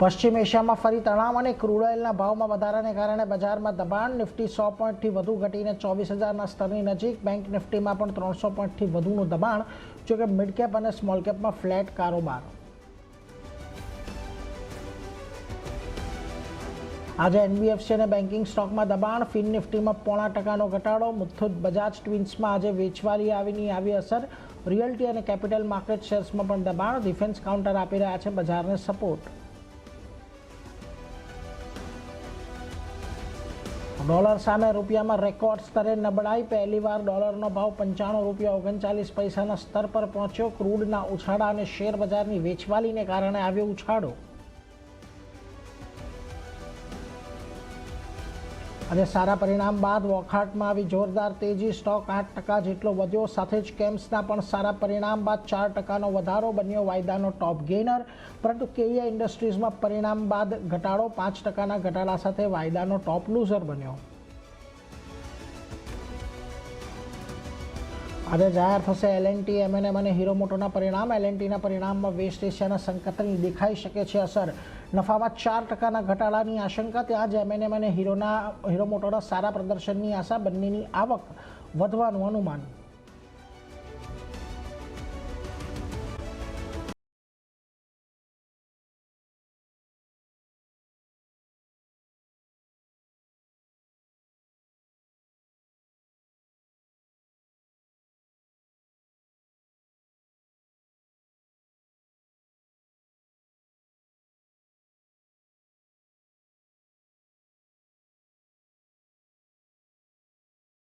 પશ્ચિમ એશિયામાં ફરી તણાવ અને ક્રૂડ ઓઇલના ભાવમાં વધારાને કારણે બજારમાં દબાણ. નિફ્ટી 100 પોઈન્ટથી વધુ ઘટીને 24,000ના સ્તરની નજીક. બેંક નિફ્ટીમાં પણ 300 પોઈન્ટથી વધુનું દબાણ, જોકે મિડ કેપ અને સ્મોલ કેપમાં ફ્લેટ કારોબાર. આજે એનબીએફસી અને બેન્કિંગ સ્ટોકમાં દબાણ. ફિન નિફ્ટીમાં 0.5% ઘટાડો. મુથુટ બજાજ ટ્વિન્સમાં આજે વેચવાલી આવી અસર. રિયલ્ટી અને કેપિટલ માર્કેટ શેર્સમાં પણ દબાણ. ડિફેન્સ કાઉન્ટર આપી રહ્યા છે બજારને સપોર્ટ. ડોલર સામે રૂપિયામાં રેકોર્ડ સ્તરે નબળાઈ. પહેલીવાર ડોલરનો ભાવ ₹95.39 સ્તર પર પહોંચ્યો. ક્રૂડના ઉછાળા અને શેર બજારની વેચવાલીને કારણે આવ્યો ઉછાળો. આજે સારા પરિણામ બાદ વોકહાર્ટમાં આવી જોરદાર તેજી. સ્ટોક 8% જેટલો વધ્યો. સાથે જ કેમ્સના પણ સારા પરિણામ બાદ 4%નો વધારો બન્યો વાયદાનો ટોપ ગેઇનર. પરંતુ કેઇએ ઇન્ડસ્ટ્રીઝમાં પરિણામ બાદ ઘટાડો. 5%ના ઘટાડા સાથે વાયદાનો ટોપ લૂઝર બન્યો. આજે જાહેર થશે એલએનટી, એમએનએમ અને હીરો મોટોના પરિણામ. એલએનટીના પરિણામમાં વેસ્ટ એશિયાના સંકટની દેખાઈ શકે છે અસર. નફામાં 4%ના ઘટાડાની આશંકા. ત્યાં જ એમએનએમ અને હીરો મોટોના સારા પ્રદર્શનની આશા. બંનેની આવક વધવાનું અનુમાન.